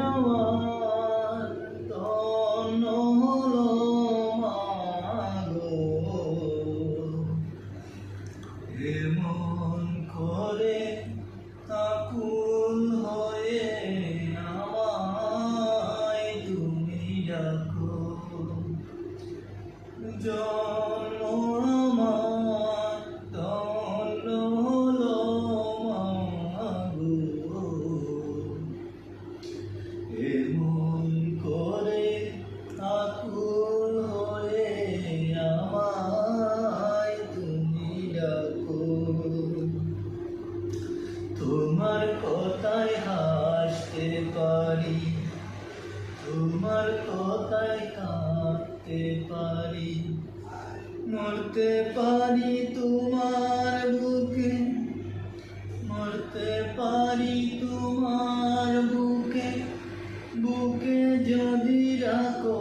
আমার তন্ন হলো মাগো, এমন করে আকুল হয়ে আমায় তুমি ডাকো। জন্ম আমার তন্ন হলো মাগো, এমন করে আকুল হয়ে আমায় তুমি ডাকো। তোমার কথায় হাসতে পারি, তোমার কথায় কাঁদতে পারি, মরতে পারি তোমার বুকে, মরতে পারি তোমার বুকে, বুকে যদি রাখো